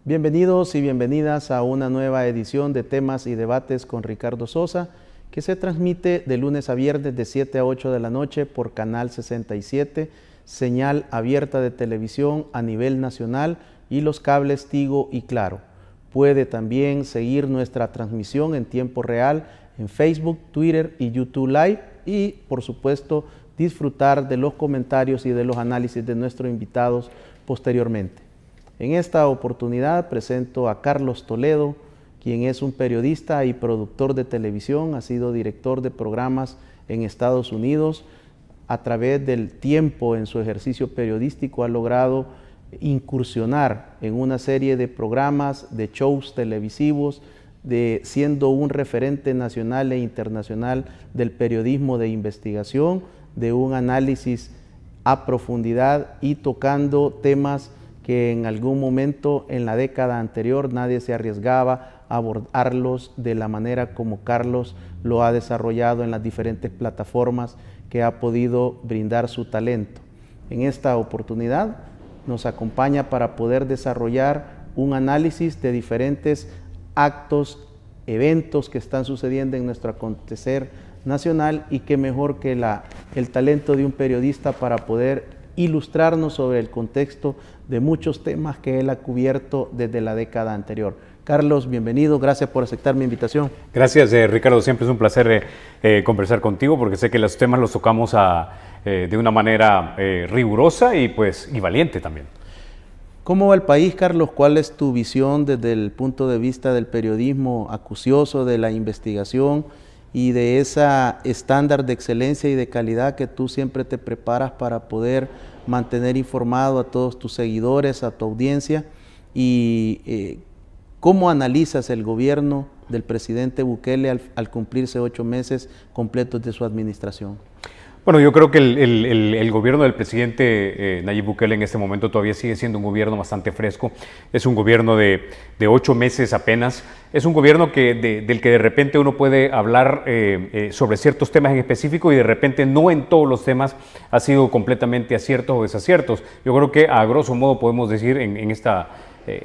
Bienvenidos y bienvenidas a una nueva edición de Temas y Debates con Ricardo Sosa, que se transmite de lunes a viernes de 7 a 8 de la noche por Canal 67, señal abierta de televisión a nivel nacional y los cables Tigo y Claro. Puede también seguir nuestra transmisión en tiempo real en Facebook, Twitter y YouTube Live y, por supuesto, disfrutar de los comentarios y de los análisis de nuestros invitados posteriormente. En esta oportunidad presento a Carlos Toledo, quien es un periodista y productor de televisión, ha sido director de programas en Estados Unidos. A través del tiempo en su ejercicio periodístico ha logrado incursionar en una serie de programas, de shows televisivos, siendo un referente nacional e internacional del periodismo de investigación, de un análisis a profundidad y tocando temas que en algún momento en la década anterior nadie se arriesgaba a abordarlos de la manera como Carlos lo ha desarrollado en las diferentes plataformas que ha podido brindar su talento. En esta oportunidad nos acompaña para poder desarrollar un análisis de diferentes actos, eventos que están sucediendo en nuestro acontecer nacional y qué mejor que el talento de un periodista para poder ilustrarnos sobre el contexto de muchos temas que él ha cubierto desde la década anterior. Carlos, bienvenido, gracias por aceptar mi invitación. Gracias, Ricardo, siempre es un placer conversar contigo porque sé que los temas los tocamos de una manera rigurosa y valiente también. ¿Cómo va el país, Carlos? ¿Cuál es tu visión desde el punto de vista del periodismo acucioso, de la investigación y de esa estándar de excelencia y de calidad que tú siempre te preparas para poder mantener informado a todos tus seguidores, a tu audiencia? Y ¿cómo analizas el gobierno del presidente Bukele al cumplirse 8 meses completos de su administración? Bueno, yo creo que el gobierno del presidente Nayib Bukele en este momento todavía sigue siendo un gobierno bastante fresco. Es un gobierno de 8 meses apenas. Es un gobierno del que de repente uno puede hablar sobre ciertos temas en específico y de repente no en todos los temas ha sido completamente aciertos o desaciertos. Yo creo que a grosso modo podemos decir en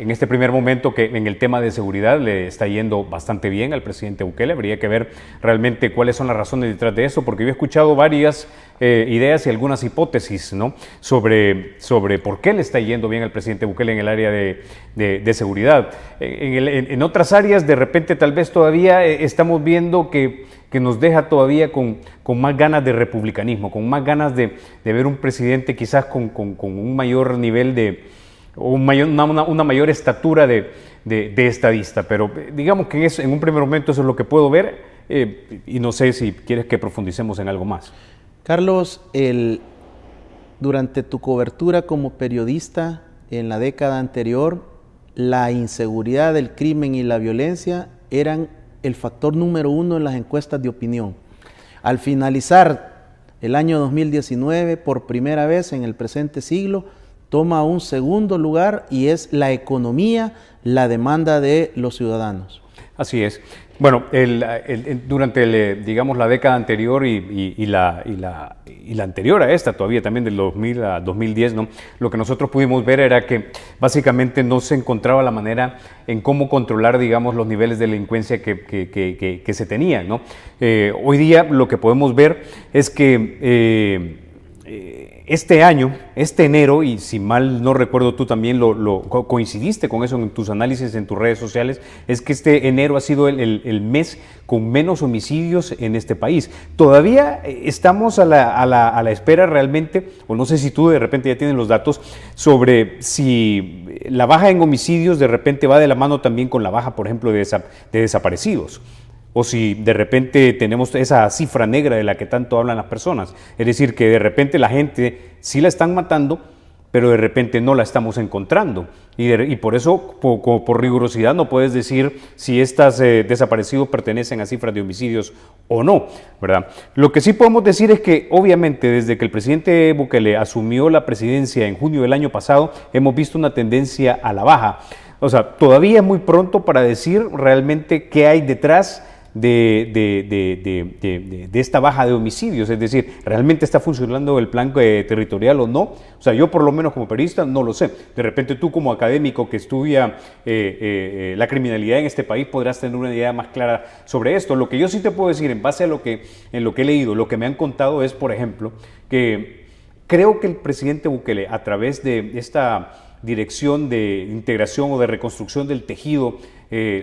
este primer momento que en el tema de seguridad le está yendo bastante bien al presidente Bukele. Habría que ver realmente cuáles son las razones detrás de eso, porque yo he escuchado varias ideas y algunas hipótesis, ¿no?, sobre por qué le está yendo bien al presidente Bukele en el área de seguridad. En otras áreas de repente tal vez todavía estamos viendo que nos deja todavía con más ganas de republicanismo, con más ganas de ver un presidente quizás con un mayor nivel una mayor estatura de estadista, pero digamos que en un primer momento eso es lo que puedo ver y no sé si quieres que profundicemos en algo más. Carlos, durante tu cobertura como periodista en la década anterior, la inseguridad, el crimen y la violencia eran el factor número 1 en las encuestas de opinión. Al finalizar el año 2019, por primera vez en el presente siglo, toma un segundo lugar y es la economía, la demanda de los ciudadanos. Así es. Bueno, durante digamos la década anterior y la anterior a esta todavía también del 2000 a 2010, ¿no?, lo que nosotros pudimos ver era que básicamente no se encontraba la manera en cómo controlar, digamos, los niveles de delincuencia que se tenían, ¿no? Hoy día lo que podemos ver es que este año, este enero, y si mal no recuerdo tú también coincidiste con eso en tus análisis en tus redes sociales, es que este enero ha sido el mes con menos homicidios en este país. Todavía estamos a la espera realmente, o no sé si tú de repente ya tienes los datos, sobre si la baja en homicidios de repente va de la mano también con la baja, por ejemplo, de desaparecidos. O si de repente tenemos esa cifra negra de la que tanto hablan las personas. Es decir, que de repente la gente sí la están matando, pero de repente no la estamos encontrando. Y por eso, por rigurosidad, no puedes decir si estos desaparecidos pertenecen a cifras de homicidios o no, ¿verdad? Lo que sí podemos decir es que, obviamente, desde que el presidente Bukele asumió la presidencia en junio del año pasado, hemos visto una tendencia a la baja. O sea, todavía es muy pronto para decir realmente qué hay detrás de esta baja de homicidios, es decir, ¿realmente está funcionando el plan territorial o no? O sea, yo por lo menos como periodista no lo sé. De repente tú como académico que estudia la criminalidad en este país podrás tener una idea más clara sobre esto. Lo que yo sí te puedo decir en base a lo que he leído, lo que me han contado es, por ejemplo, que creo que el presidente Bukele, a través de esta dirección de integración o de reconstrucción del tejido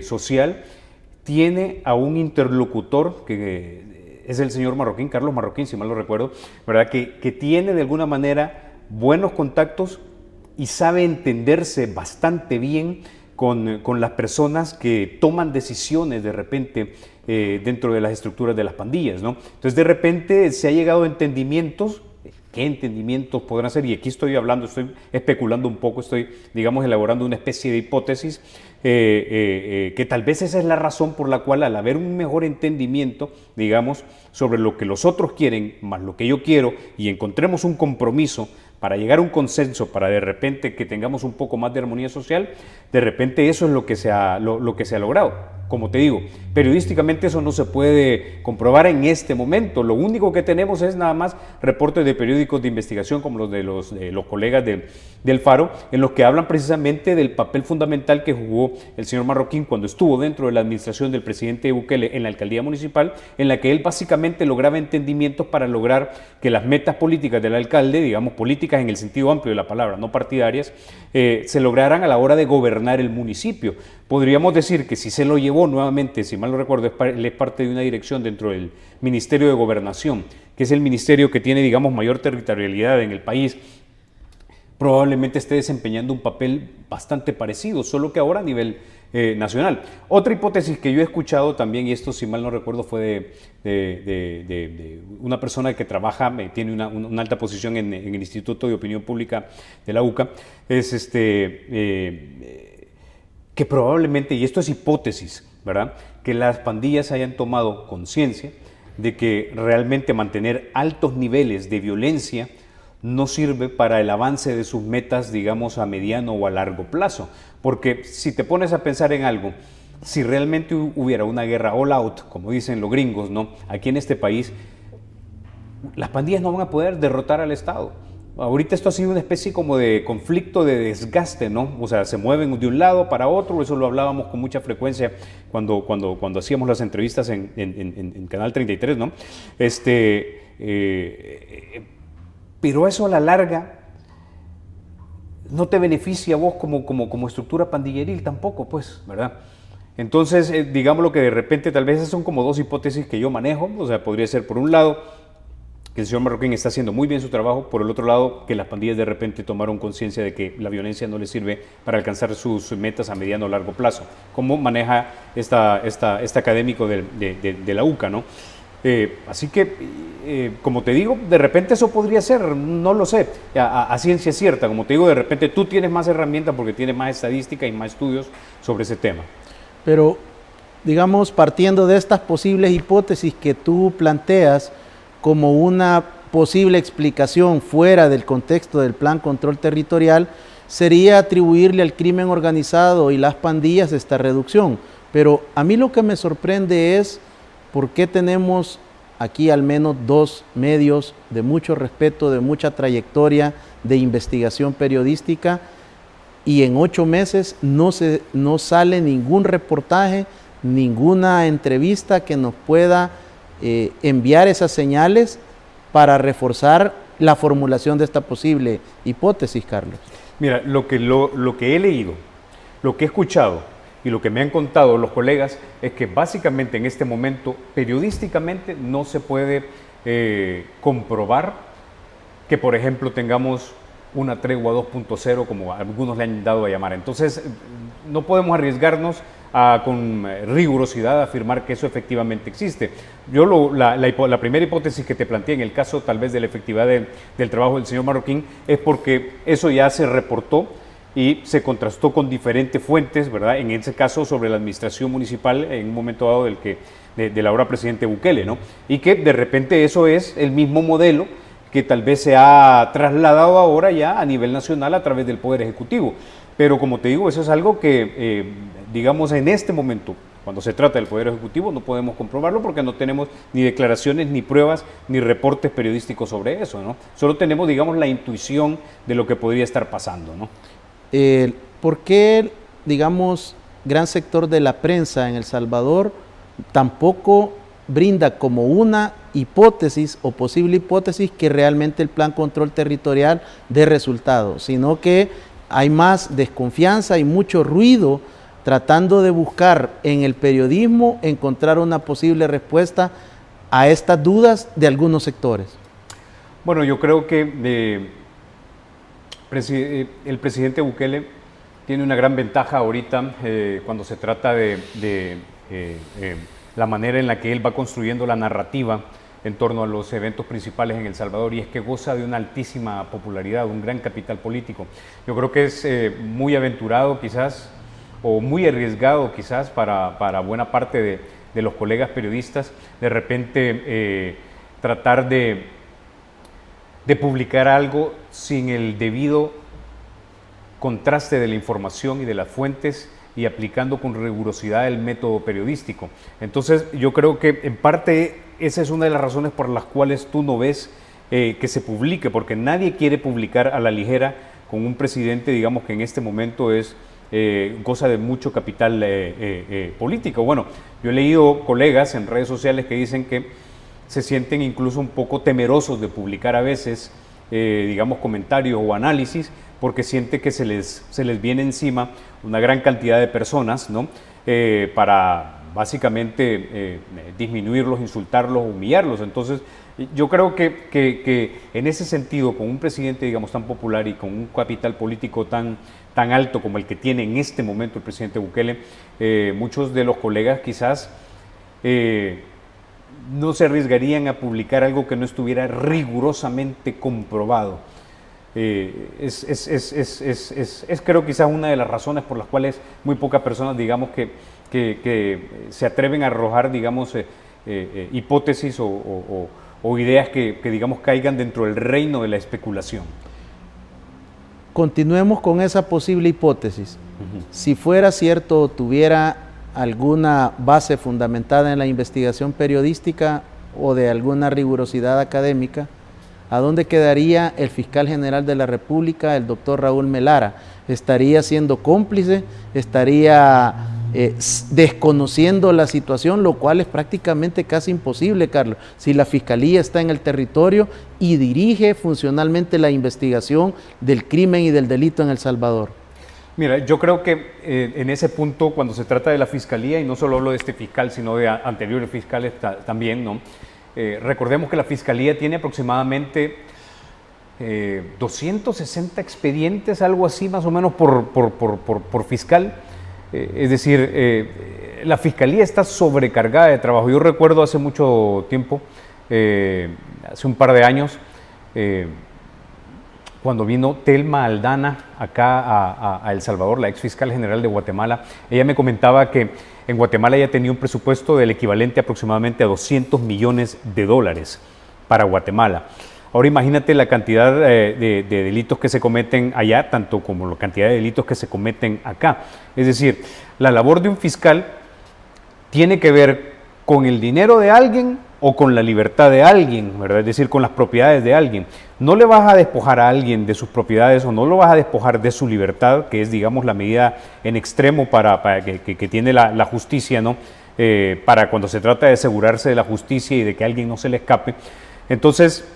social, tiene a un interlocutor que es el señor Marroquín, Carlos Marroquín, si mal no recuerdo, ¿verdad? Que tiene de alguna manera buenos contactos y sabe entenderse bastante bien con las personas que toman decisiones de repente dentro de las estructuras de las pandillas, ¿no? Entonces de repente se ha llegado a entendimientos. ¿Qué entendimientos podrán ser? Y aquí estoy hablando, estoy especulando un poco, estoy, digamos, elaborando una especie de hipótesis, que tal vez esa es la razón por la cual al haber un mejor entendimiento, digamos, sobre lo que los otros quieren, más lo que yo quiero, y encontremos un compromiso para llegar a un consenso, para de repente que tengamos un poco más de armonía social, de repente eso es lo que se ha logrado. Como te digo, periodísticamente eso no se puede comprobar en este momento. Lo único que tenemos es nada más reportes de periódicos de investigación como los de los colegas del Faro, en los que hablan precisamente del papel fundamental que jugó el señor Marroquín cuando estuvo dentro de la administración del presidente Bukele en la alcaldía municipal, en la que él básicamente lograba entendimientos para lograr que las metas políticas del alcalde, digamos políticas en el sentido amplio de la palabra, no partidarias, se lograran a la hora de gobernar el municipio. Podríamos decir que si se lo llevó nuevamente, si mal no recuerdo, él es parte de una dirección dentro del Ministerio de Gobernación, que es el ministerio que tiene, digamos, mayor territorialidad en el país, probablemente esté desempeñando un papel bastante parecido, solo que ahora a nivel nacional. Otra hipótesis que yo he escuchado también, y esto si mal no recuerdo fue de una persona que trabaja, tiene una alta posición en el Instituto de Opinión Pública de la UCA, es que probablemente, y esto es hipótesis, ¿verdad?, que las pandillas hayan tomado conciencia de que realmente mantener altos niveles de violencia no sirve para el avance de sus metas, digamos, a mediano o a largo plazo. Porque si te pones a pensar en algo, si realmente hubiera una guerra all out, como dicen los gringos, ¿no?, aquí en este país, las pandillas no van a poder derrotar al Estado. Ahorita esto ha sido una especie como de conflicto de desgaste, ¿no? O sea, se mueven de un lado para otro, eso lo hablábamos con mucha frecuencia cuando hacíamos las entrevistas en Canal 33, ¿no? Pero eso a la larga no te beneficia a vos como estructura pandilleril tampoco, pues, ¿verdad? Entonces, digamos lo que de repente tal vez son como dos hipótesis que yo manejo, o sea, podría ser por un lado que el señor Marroquín está haciendo muy bien su trabajo, por el otro lado que las pandillas de repente tomaron conciencia de que la violencia no les sirve para alcanzar sus metas a mediano o largo plazo. ¿Cómo maneja este académico de la UCA, ¿no? Así que, como te digo, de repente eso podría ser, no lo sé, a ciencia cierta. Como te digo, de repente tú tienes más herramientas porque tienes más estadística y más estudios sobre ese tema. Pero, digamos, partiendo de estas posibles hipótesis que tú planteas como una posible explicación fuera del contexto del Plan Control Territorial, sería atribuirle al crimen organizado y las pandillas esta reducción. Pero a mí lo que me sorprende es por qué tenemos aquí al menos dos medios de mucho respeto, de mucha trayectoria, de investigación periodística, y en 8 meses no sale ningún reportaje, ninguna entrevista que nos pueda enviar esas señales para reforzar la formulación de esta posible hipótesis, Carlos. Mira, lo que he leído, lo que he escuchado y lo que me han contado los colegas es que básicamente en este momento periodísticamente no se puede comprobar que, por ejemplo, tengamos una tregua 2.0 como algunos le han dado a llamar. Entonces no podemos arriesgarnos con rigurosidad a afirmar que eso efectivamente existe. Yo la primera hipótesis que te planteé en el caso tal vez de la efectividad del trabajo del señor Marroquín es porque eso ya se reportó y se contrastó con diferentes fuentes, ¿verdad? En ese caso sobre la administración municipal en un momento dado del ahora presidente Bukele, ¿no? Y que de repente eso es el mismo modelo que tal vez se ha trasladado ahora ya a nivel nacional a través del Poder Ejecutivo. Pero como te digo, eso es algo que, digamos, en este momento, cuando se trata del Poder Ejecutivo, no podemos comprobarlo porque no tenemos ni declaraciones, ni pruebas, ni reportes periodísticos sobre eso, ¿no? Solo tenemos, digamos, la intuición de lo que podría estar pasando, ¿no? ¿Por qué, digamos, gran sector de la prensa en El Salvador tampoco brinda como una hipótesis o posible hipótesis que realmente el plan control territorial dé resultados, sino que hay más desconfianza y mucho ruido tratando de buscar en el periodismo encontrar una posible respuesta a estas dudas de algunos sectores? Bueno, yo creo que el presidente Bukele tiene una gran ventaja ahorita cuando se trata de la manera en la que él va construyendo la narrativa en torno a los eventos principales en El Salvador, y es que goza de una altísima popularidad, un gran capital político. Yo creo que es muy aventurado quizás, o muy arriesgado quizás para buena parte de los colegas periodistas, de repente tratar de publicar algo sin el debido contraste de la información y de las fuentes y aplicando con rigurosidad el método periodístico. Entonces yo creo que en parte esa es una de las razones por las cuales tú no ves que se publique, porque nadie quiere publicar a la ligera con un presidente, digamos, que en este momento goza de mucho capital político. Bueno, yo he leído colegas en redes sociales que dicen que se sienten incluso un poco temerosos de publicar a veces, digamos, comentarios o análisis, porque siente que se les viene encima una gran cantidad de personas, ¿no? Para básicamente disminuirlos, insultarlos, humillarlos. Entonces, yo creo que en ese sentido, con un presidente, digamos, tan popular y con un capital político tan alto como el que tiene en este momento el presidente Bukele, muchos de los colegas quizás no se arriesgarían a publicar algo que no estuviera rigurosamente comprobado. Creo quizás una de las razones por las cuales muy pocas personas, digamos, que se atreven a arrojar, digamos, hipótesis o ideas que, digamos, caigan dentro del reino de la especulación. Continuemos con esa posible hipótesis. Si fuera cierto o tuviera alguna base fundamentada en la investigación periodística o de alguna rigurosidad académica, ¿a dónde quedaría el fiscal general de la República, el doctor Raúl Melara? ¿Estaría siendo cómplice? ¿Estaría desconociendo la situación? Lo cual es prácticamente casi imposible, Carlos, si la Fiscalía está en el territorio y dirige funcionalmente la investigación del crimen y del delito en El Salvador. Mira, yo creo que en ese punto, cuando se trata de la Fiscalía, y no solo hablo de este fiscal, sino de anteriores fiscales también, ¿no? Recordemos que la Fiscalía tiene aproximadamente 260 expedientes, algo así más o menos por fiscal. Es decir, la Fiscalía está sobrecargada de trabajo. Yo recuerdo hace mucho tiempo, hace un par de años, cuando vino Telma Aldana acá a El Salvador, la ex fiscal general de Guatemala, ella me comentaba que en Guatemala ella tenía un presupuesto del equivalente aproximadamente a $200 millones para Guatemala. Ahora imagínate la cantidad de delitos que se cometen allá, tanto como la cantidad de delitos que se cometen acá. Es decir, la labor de un fiscal tiene que ver con el dinero de alguien o con la libertad de alguien, ¿verdad? Es decir, con las propiedades de alguien. No le vas a despojar a alguien de sus propiedades o no lo vas a despojar de su libertad, que es, digamos, la medida en extremo que tiene la justicia, ¿no? Para cuando se trata de asegurarse de la justicia y de que a alguien no se le escape. Entonces,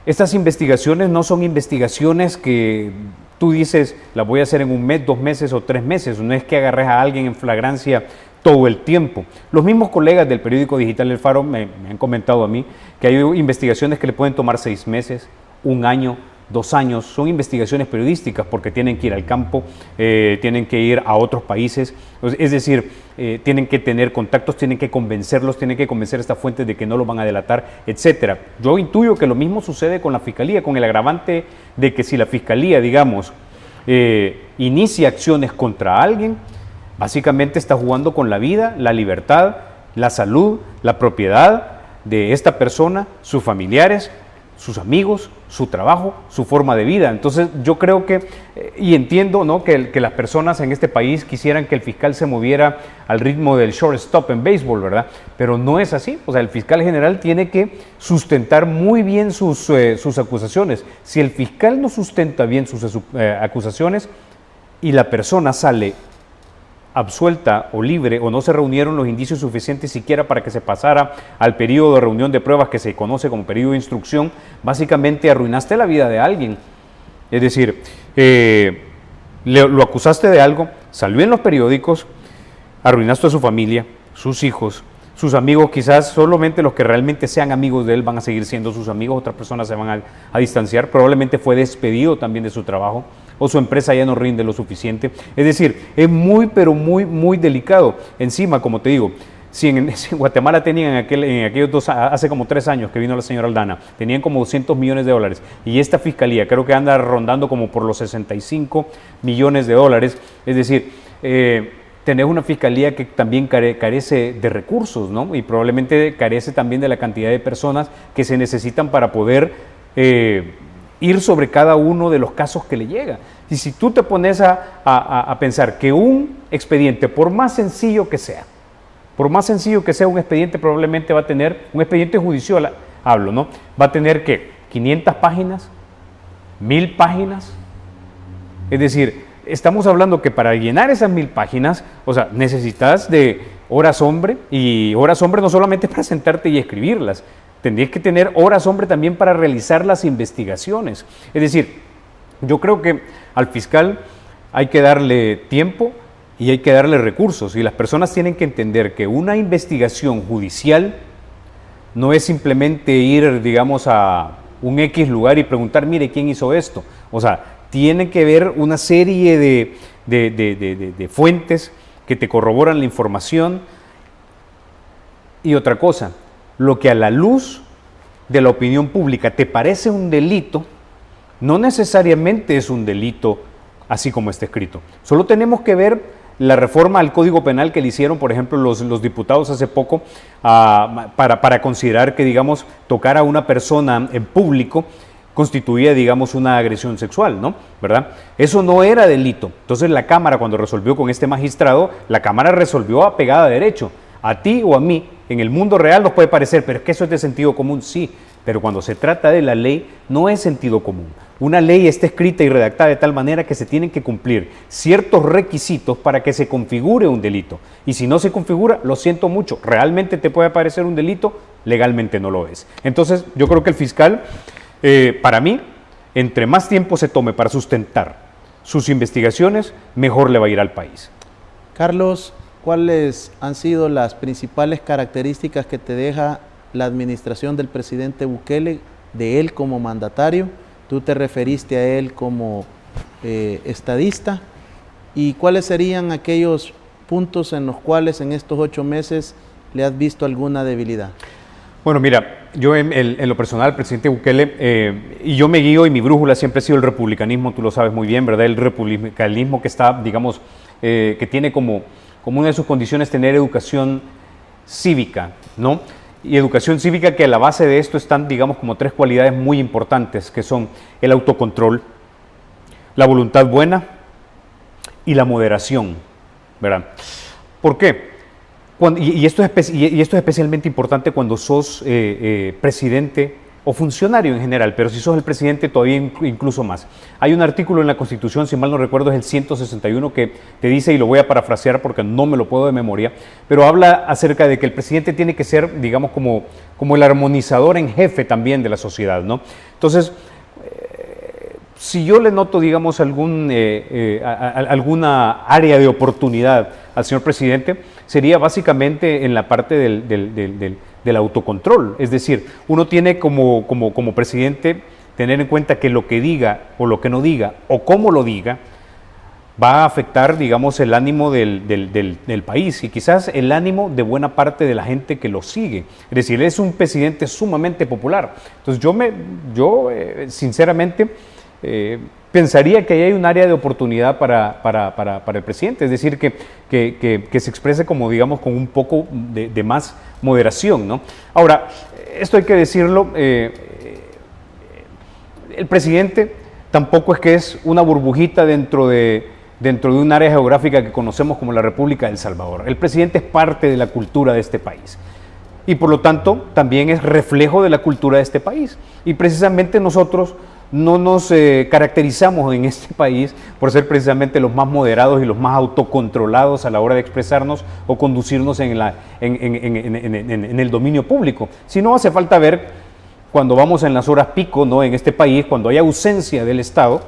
estas investigaciones no son investigaciones que tú dices, las voy a hacer en un mes, 2 meses o 3 meses. No es que agarres a alguien en flagrancia todo el tiempo. Los mismos colegas del periódico digital El Faro me han comentado a mí que hay investigaciones que le pueden tomar 6 meses, 1 año, 2 años. Son investigaciones periodísticas porque tienen que ir al campo, tienen que ir a otros países. Es decir, tienen que tener contactos, tienen que convencerlos, tienen que convencer a estas fuentes de que no lo van a delatar, etcétera. Yo intuyo que lo mismo sucede con la Fiscalía, con el agravante de que si la Fiscalía, digamos, inicia acciones contra alguien, básicamente está jugando con la vida, la libertad, la salud, la propiedad de esta persona, sus familiares sus amigos, su trabajo, su forma de vida. Entonces yo creo que, y entiendo, ¿no?, que las personas en este país quisieran que el fiscal se moviera al ritmo del shortstop en béisbol, ¿verdad? Pero no es así. O sea, el fiscal general tiene que sustentar muy bien sus acusaciones. Si el fiscal no sustenta bien sus acusaciones y la persona sale absuelta o libre, o no se reunieron los indicios suficientes siquiera para que se pasara al periodo de reunión de pruebas que se conoce como periodo de instrucción, básicamente arruinaste la vida de alguien. Es decir, lo acusaste de algo, salió en los periódicos, arruinaste a su familia, sus hijos, sus amigos, quizás solamente los que realmente sean amigos de él van a seguir siendo sus amigos, otras personas se van a distanciar, probablemente fue despedido también de su trabajo, o su empresa ya no rinde lo suficiente. Es decir, es muy, pero muy, muy delicado. Encima, como te digo, si en Guatemala tenían en aquellos hace como 3 años que vino la señora Aldana, tenían como 200 millones de dólares, y esta fiscalía creo que anda rondando como por los 65 millones de dólares, es decir, tenés una fiscalía que también carece de recursos, ¿no? Y probablemente carece también de la cantidad de personas que se necesitan para poder ir sobre cada uno de los casos que le llega. Y si tú te pones a pensar que un expediente, por más sencillo que sea un expediente, probablemente va a tener, un expediente judicial, hablo, ¿no? Va a tener, ¿qué? 500 páginas, 1000 páginas. Es decir, estamos hablando que para llenar esas 1000 páginas, o sea, necesitas de horas hombre, y horas hombre no solamente para sentarte y escribirlas, tendrías que tener horas hombre también para realizar las investigaciones. Es decir, yo creo que al fiscal hay que darle tiempo y hay que darle recursos, y las personas tienen que entender que una investigación judicial no es simplemente ir, digamos, a un X lugar y preguntar, mire, ¿quién hizo esto? O sea, tiene que ver una serie de fuentes que te corroboran la información. Y otra cosa, lo que a la luz de la opinión pública te parece un delito, no necesariamente es un delito así como está escrito. Solo tenemos que ver la reforma al Código Penal que le hicieron, por ejemplo, los diputados hace poco, para considerar que, digamos, tocar a una persona en público constituía, digamos, una agresión sexual, ¿no? ¿Verdad? Eso no era delito. Entonces la Cámara, cuando resolvió con este magistrado, la Cámara resolvió apegada a derecho. A ti o a mí, en el mundo real nos puede parecer, pero es que eso es de sentido común, sí, pero cuando se trata de la ley, no es sentido común. Una ley está escrita y redactada de tal manera que se tienen que cumplir ciertos requisitos para que se configure un delito. Y si no se configura, lo siento mucho, realmente te puede parecer un delito, legalmente no lo es. Entonces, yo creo que el fiscal, para mí, entre más tiempo se tome para sustentar sus investigaciones, mejor le va a ir al país. Carlos, ¿cuáles han sido las principales características que te deja la administración del presidente Bukele, de él como mandatario? Tú te referiste a él como estadista. ¿Y cuáles serían aquellos puntos en los cuales en estos 8 meses le has visto alguna debilidad? Bueno, mira, yo en lo personal, el presidente Bukele, y yo me guío, y mi brújula siempre ha sido el republicanismo, tú lo sabes muy bien, ¿verdad? El republicanismo que está, digamos, que tiene como una de sus condiciones tener educación cívica, ¿no? Y educación cívica que a la base de esto están, digamos, como 3 cualidades muy importantes, que son el autocontrol, la voluntad buena y la moderación, ¿verdad? ¿Por qué? Y esto es especialmente importante cuando sos presidente o funcionario en general, pero si sos el presidente todavía incluso más. Hay un artículo en la Constitución, si mal no recuerdo es el 161, que te dice, y lo voy a parafrasear porque no me lo puedo de memoria, pero habla acerca de que el presidente tiene que ser, digamos, como el armonizador en jefe también de la sociedad, ¿no? Entonces, si yo le noto, digamos, alguna área de oportunidad al señor presidente, sería básicamente en la parte del autocontrol. Es decir, uno tiene como presidente tener en cuenta que lo que diga o lo que no diga o cómo lo diga va a afectar, digamos, el ánimo del país y quizás el ánimo de buena parte de la gente que lo sigue. Es decir, es un presidente sumamente popular. Entonces yo sinceramente pensaría que ahí hay un área de oportunidad para el presidente, es decir, que se exprese como, digamos, con un poco de más moderación, ¿no? Ahora, esto hay que decirlo, el presidente tampoco es que es una burbujita dentro de un área geográfica que conocemos como la República de El Salvador. El presidente es parte de la cultura de este país y por lo tanto también es reflejo de la cultura de este país. Y precisamente nosotros no nos caracterizamos en este país por ser precisamente los más moderados y los más autocontrolados a la hora de expresarnos o conducirnos en el dominio público. Si no, hace falta ver cuando vamos en las horas pico, ¿no?, en este país, cuando hay ausencia del Estado,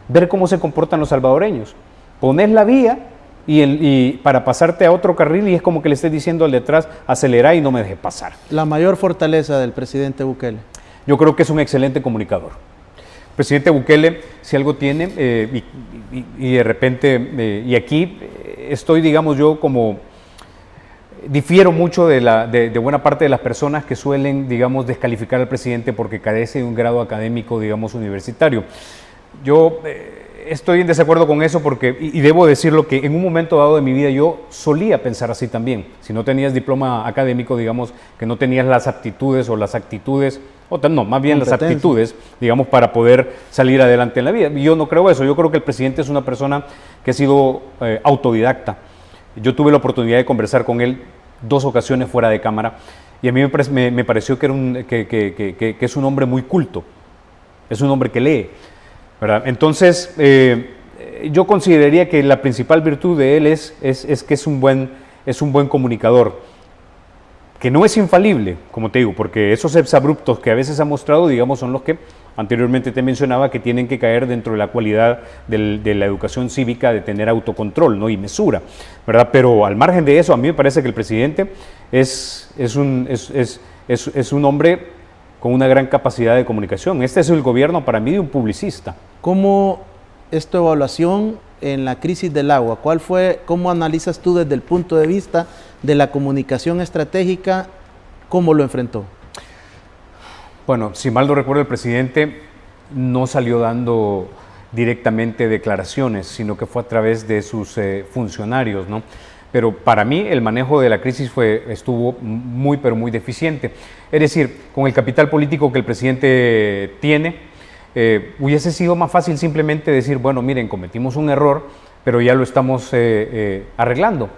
ver cómo se comportan los salvadoreños. Pones la vía y para pasarte a otro carril y es como que le estés diciendo al detrás, acelera y no me deje pasar. La mayor fortaleza del presidente Bukele. Yo creo que es un excelente comunicador. El presidente Bukele, si algo tiene, y de repente, y aquí estoy, digamos, yo como difiero mucho de buena parte de las personas que suelen, digamos, descalificar al presidente porque carece de un grado académico, digamos, universitario. Yo estoy en desacuerdo con eso porque, y debo decirlo, que en un momento dado de mi vida yo solía pensar así también. Si no tenías diploma académico, digamos, que no tenías las aptitudes o las actitudes, no, más bien las aptitudes, digamos, para poder salir adelante en la vida. Y yo no creo eso. Yo creo que el presidente es una persona que ha sido autodidacta. Yo tuve la oportunidad de conversar con él 2 ocasiones fuera de cámara y a mí me pareció que es un hombre muy culto, es un hombre que lee, ¿verdad? Entonces, yo consideraría que la principal virtud de él es que es un buen comunicador, que no es infalible, como te digo, porque esos exabruptos que a veces ha mostrado, digamos, son los que anteriormente te mencionaba que tienen que caer dentro de la cualidad de la educación cívica, de tener autocontrol, ¿no?, y mesura, ¿verdad? Pero al margen de eso, a mí me parece que el presidente es un hombre con una gran capacidad de comunicación. Este es el gobierno para mí de un publicista. ¿Cómo es tu evaluación en la crisis del agua? ¿Cómo analizas tú desde el punto de vista de la comunicación estratégica, cómo lo enfrentó? Bueno, si mal no recuerdo, el presidente no salió dando directamente declaraciones, sino que fue a través de sus funcionarios, ¿no? Pero para mí el manejo de la crisis estuvo muy, pero muy deficiente. Es decir, con el capital político que el presidente tiene, hubiese sido más fácil simplemente decir, bueno, miren, cometimos un error, pero ya lo estamos arreglando.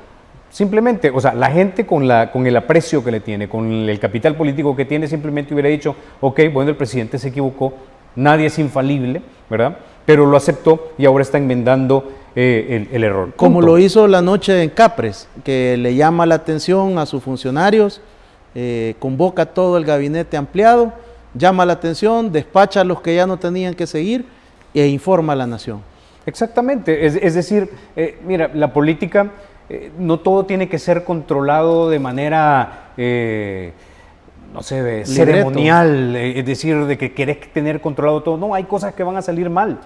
Simplemente, o sea, la gente con el aprecio que le tiene, con el capital político que tiene, simplemente hubiera dicho, ok, bueno, el presidente se equivocó, nadie es infalible, ¿verdad? Pero lo aceptó y ahora está enmendando el error. Como lo hizo la noche en Capres, que le llama la atención a sus funcionarios, convoca a todo el gabinete ampliado, llama la atención, despacha a los que ya no tenían que seguir e informa a la nación. Exactamente, es decir, mira, la política... no todo tiene que ser controlado de manera, no sé, ceremonial, es decir, de que querés tener controlado todo. No, hay cosas que van a salir mal.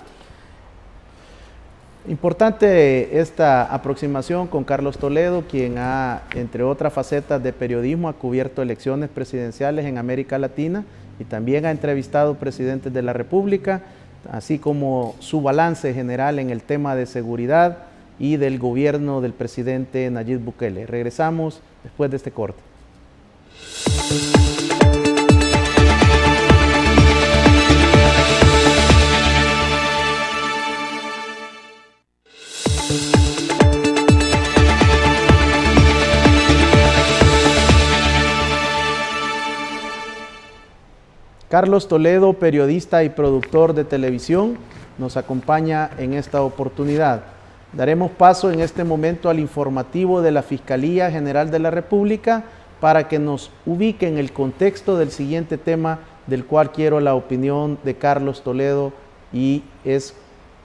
Importante esta aproximación con Carlos Toledo, quien ha, entre otras facetas de periodismo, ha cubierto elecciones presidenciales en América Latina y también ha entrevistado presidentes de la República, así como su balance general en el tema de seguridad y del gobierno del presidente Nayib Bukele. Regresamos después de este corte. Carlos Toledo, periodista y productor de televisión, nos acompaña en esta oportunidad. Daremos paso en este momento al informativo de la Fiscalía General de la República para que nos ubique en el contexto del siguiente tema del cual quiero la opinión de Carlos Toledo y es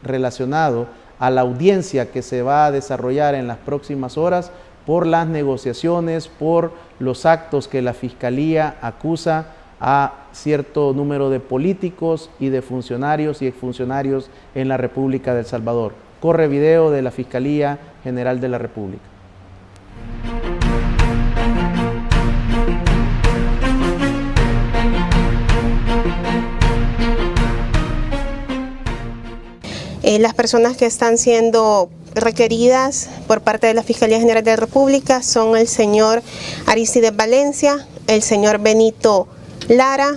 relacionado a la audiencia que se va a desarrollar en las próximas horas por las negociaciones, por los actos que la Fiscalía acusa a cierto número de políticos y de funcionarios y exfuncionarios en la República de El Salvador. Corre video de la Fiscalía General de la República. Las personas que están siendo requeridas por parte de la Fiscalía General de la República son el señor Aristides Valencia, el señor Benito Lara,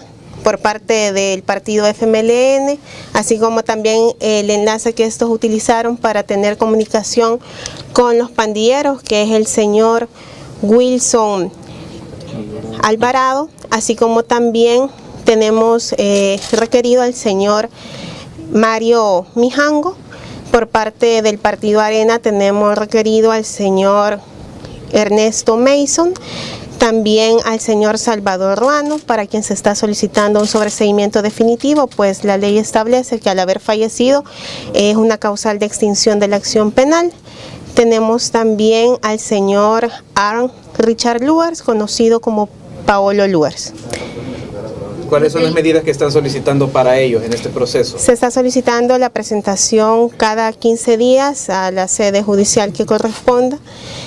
por parte del partido FMLN, así como también el enlace que estos utilizaron para tener comunicación con los pandilleros, que es el señor Wilson Alvarado, así como también tenemos requerido al señor Mario Mijango. Por parte del partido Arena tenemos requerido al señor Ernesto Mason, también al señor Salvador Ruano, para quien se está solicitando un sobreseimiento definitivo, pues la ley establece que al haber fallecido es una causal de extinción de la acción penal. Tenemos también al señor Aaron Richard Luers, conocido como Paolo Luers. ¿Cuáles son las medidas que están solicitando para ellos en este proceso? Se está solicitando la presentación cada 15 días a la sede judicial que corresponda.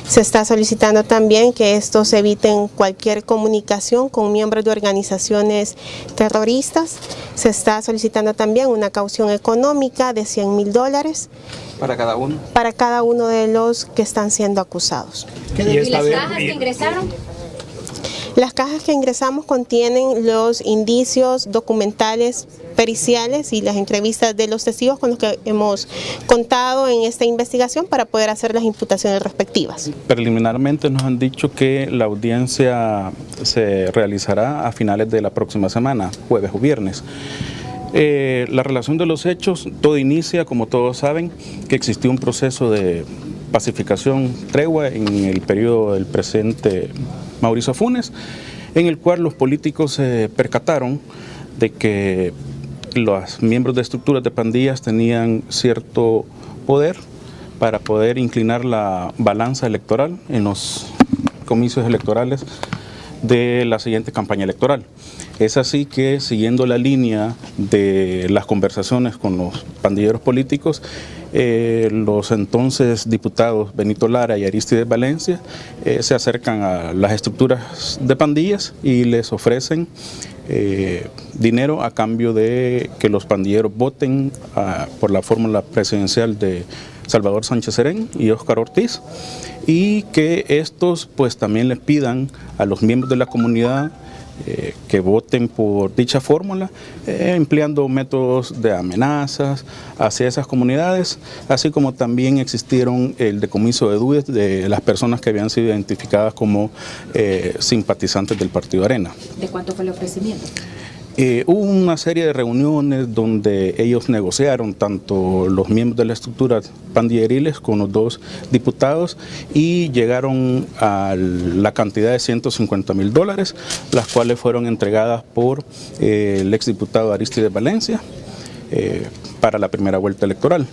Se está solicitando también que estos eviten cualquier comunicación con miembros de organizaciones terroristas. Se está solicitando también una caución económica de $100,000. ¿Para cada uno? Para cada uno de los que están siendo acusados. ¿Y las cajas que ingresaron? Las cajas que ingresamos contienen los indicios documentales periciales y las entrevistas de los testigos con los que hemos contado en esta investigación para poder hacer las imputaciones respectivas. Preliminarmente nos han dicho que la audiencia se realizará a finales de la próxima semana, jueves o viernes. La relación de los hechos, todo inicia, como todos saben, que existió un proceso de pacificación, tregua en el periodo del presidente Mauricio Funes, en el cual los políticos se percataron de que los miembros de estructuras de pandillas tenían cierto poder para poder inclinar la balanza electoral en los comicios electorales de la siguiente campaña electoral. Es así que, siguiendo la línea de las conversaciones con los pandilleros políticos, los entonces diputados Benito Lara y Arístides Valencia se acercan a las estructuras de pandillas y les ofrecen dinero a cambio de que los pandilleros voten por la fórmula presidencial de Salvador Sánchez Serén y Óscar Ortiz, y que estos pues también les pidan a los miembros de la comunidad que voten por dicha fórmula, empleando métodos de amenazas hacia esas comunidades, así como también existieron el decomiso de deudas de las personas que habían sido identificadas como simpatizantes del Partido Arena. ¿De cuánto fue el ofrecimiento? Hubo una serie de reuniones donde ellos negociaron, tanto los miembros de la estructura pandilleriles con los dos diputados, y llegaron a la cantidad de $150,000, las cuales fueron entregadas por el exdiputado Arístides Valencia para la primera vuelta electoral.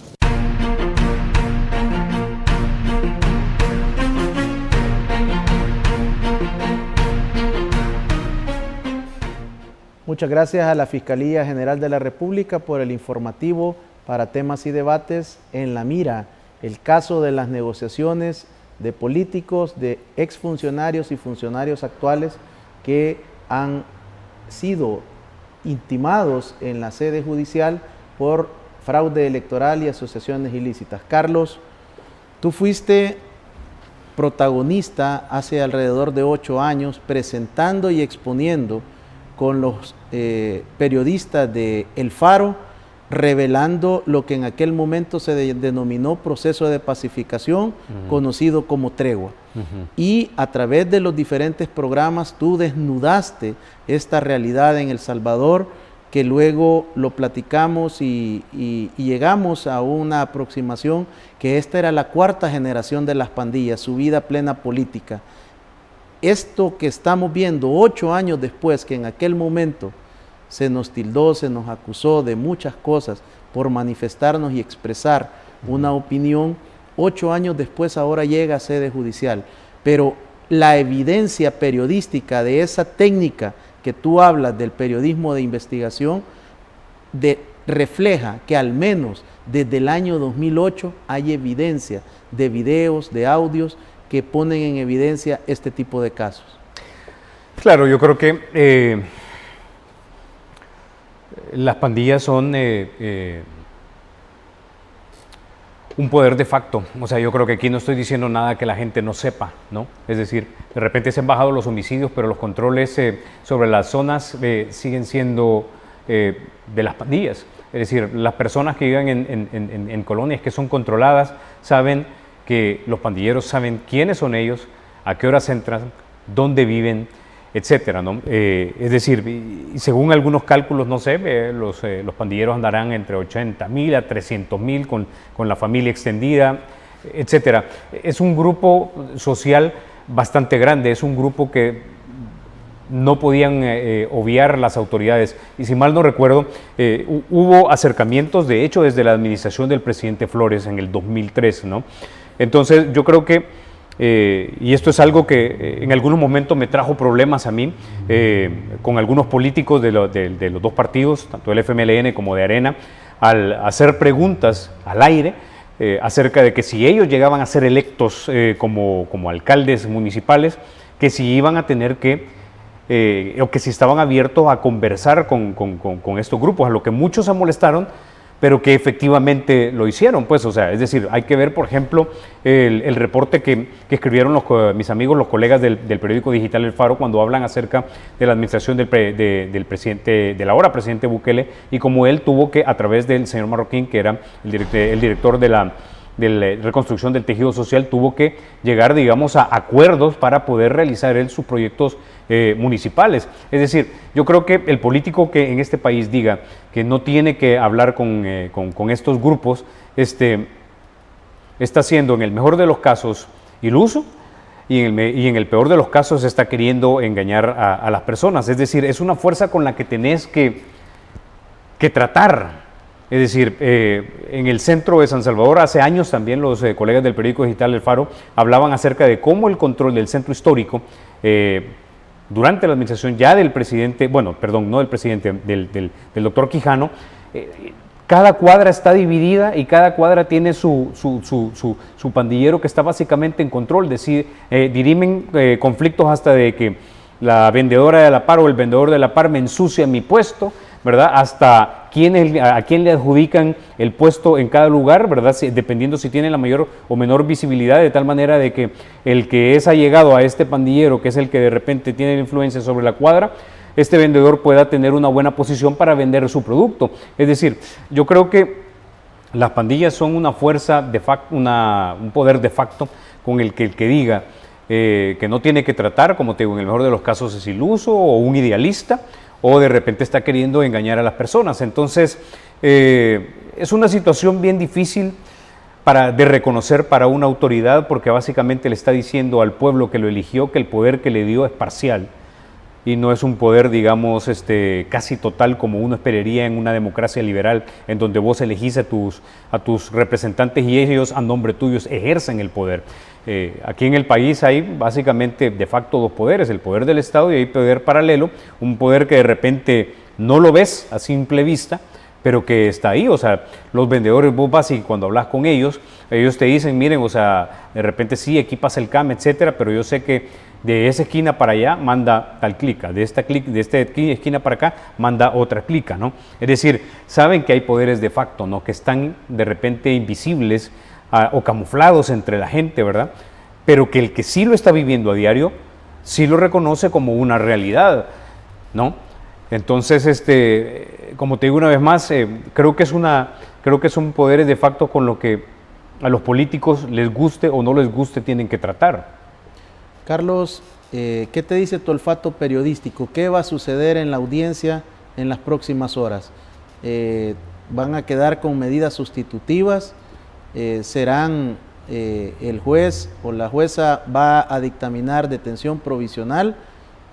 Muchas gracias a la Fiscalía General de la República por el informativo para temas y debates. En la mira, el caso de las negociaciones de políticos, de exfuncionarios y funcionarios actuales que han sido intimados en la sede judicial por fraude electoral y asociaciones ilícitas. Carlos, tú fuiste protagonista hace alrededor de 8 años presentando y exponiendo con los periodistas de El Faro, revelando lo que en aquel momento se denominó proceso de pacificación, conocido como tregua. Y a través de los diferentes programas tú desnudaste esta realidad en El Salvador, que luego lo platicamos y llegamos a una aproximación que esta era la 4ª generación de las pandillas, su vida plena política. Esto que estamos viendo 8 años después, que en aquel momento se nos tildó, se nos acusó de muchas cosas por manifestarnos y expresar una opinión, 8 años después ahora llega a sede judicial. Pero la evidencia periodística de esa técnica que tú hablas del periodismo de investigación refleja que al menos desde el año 2008 hay evidencia de videos, de audios que ponen en evidencia este tipo de casos. Claro, yo creo que las pandillas son un poder de facto. O sea, yo creo que aquí no estoy diciendo nada que la gente no sepa, ¿no? Es decir, de repente se han bajado los homicidios, pero los controles sobre las zonas siguen siendo de las pandillas. Es decir, las personas que viven en colonias que son controladas saben que los pandilleros saben quiénes son ellos, a qué horas entran, dónde viven, etcétera, ¿no? Es decir, según algunos cálculos, no sé, los pandilleros andarán entre 80.000 a 300.000 con la familia extendida, etcétera. Es un grupo social bastante grande, es un grupo que no podían obviar las autoridades. Y si mal no recuerdo, hubo acercamientos, de hecho, desde la administración del presidente Flores en el 2003, ¿no? Entonces, yo creo que y esto es algo que en algunos momentos me trajo problemas a mí con algunos políticos de los dos partidos, tanto del FMLN como de Arena, al hacer preguntas al aire acerca de que si ellos llegaban a ser electos como alcaldes municipales, que si iban a tener que, o que si estaban abiertos a conversar con estos grupos, a lo que muchos se molestaron, pero que efectivamente lo hicieron, pues, o sea, es decir, hay que ver, por ejemplo, el reporte que escribieron mis amigos, los colegas del periódico digital El Faro, cuando hablan acerca de la administración del presidente, del ahora presidente Bukele, y como él tuvo que, a través del señor Marroquín, que era el director de la reconstrucción del tejido social, tuvo que llegar, digamos, a acuerdos para poder realizar él sus proyectos municipales. Es decir, yo creo que el político que en este país diga que no tiene que hablar con estos grupos, está siendo en el mejor de los casos iluso y en el peor de los casos está queriendo engañar a las personas. Es decir, es una fuerza con la que tenés que tratar. Es decir, en el centro de San Salvador hace años también los colegas del periódico digital El Faro hablaban acerca de cómo el control del centro histórico durante la administración ya del presidente, bueno, perdón, no del presidente, del doctor Quijano, cada cuadra está dividida y cada cuadra tiene su pandillero que está básicamente en control, dirimen conflictos hasta de que la vendedora de la par o el vendedor de la par me ensucia mi puesto, ¿verdad? Hasta a quién le adjudican el puesto en cada lugar, ¿verdad? Dependiendo si tiene la mayor o menor visibilidad, de tal manera de que el que es allegado a este pandillero, que es el que de repente tiene la influencia sobre la cuadra, este vendedor pueda tener una buena posición para vender su producto. Es decir, yo creo que las pandillas son una fuerza de facto, un poder de facto con el que diga que no tiene que tratar, como te digo, en el mejor de los casos es iluso o un idealista, o de repente está queriendo engañar a las personas. Entonces, es una situación bien difícil de reconocer para una autoridad, porque básicamente le está diciendo al pueblo que lo eligió que el poder que le dio es parcial y no es un poder, digamos, casi total como uno esperaría en una democracia liberal, en donde vos elegís a tus representantes y ellos a nombre tuyo ejercen el poder. Aquí en el país hay básicamente de facto dos poderes, el poder del Estado y hay poder paralelo, un poder que de repente no lo ves a simple vista, pero que está ahí. O sea, los vendedores, vos vas y cuando hablas con ellos te dicen, miren, o sea, de repente sí, equipas el CAM, etcétera, pero yo sé que de esa esquina para allá manda tal clica, de esta esquina para acá manda otra clica, ¿no? Es decir, saben que hay poderes de facto, ¿no? Que están de repente invisibles o camuflados entre la gente, ¿verdad? Pero que el que sí lo está viviendo a diario, sí lo reconoce como una realidad, ¿no? Entonces, como te digo una vez más, creo que son poderes de facto con lo que a los políticos, les guste o no les guste, tienen que tratar. Carlos, ¿qué te dice tu olfato periodístico? ¿Qué va a suceder en la audiencia en las próximas horas? ¿Van a quedar con medidas sustitutivas? ¿Serán el juez o la jueza va a dictaminar detención provisional,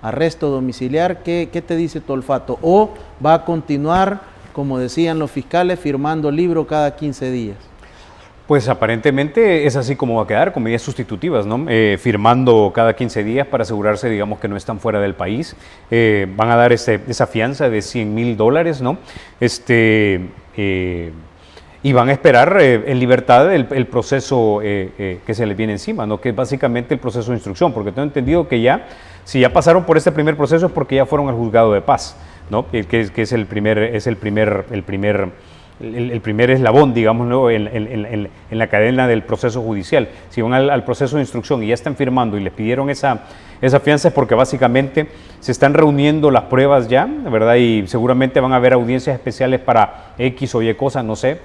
arresto domiciliar? ¿Qué te dice tu olfato? ¿O va a continuar, como decían los fiscales, firmando libro cada 15 días? Pues aparentemente es así como va a quedar, con medidas sustitutivas, ¿no? Firmando cada 15 días para asegurarse, digamos, que no están fuera del país. Van a dar esa fianza de $100,000, ¿no? Y van a esperar en libertad el proceso que se les viene encima, ¿no? Que es básicamente el proceso de instrucción, porque tengo entendido que si ya pasaron por este primer proceso es porque ya fueron al juzgado de paz, ¿no? Que es el primer el primer eslabón, digamos, ¿no? en la cadena del proceso judicial. Si van al proceso de instrucción y ya están firmando y les pidieron esa fianza, es porque básicamente se están reuniendo las pruebas ya, ¿verdad? Y seguramente van a haber audiencias especiales para X o Y cosas, no sé,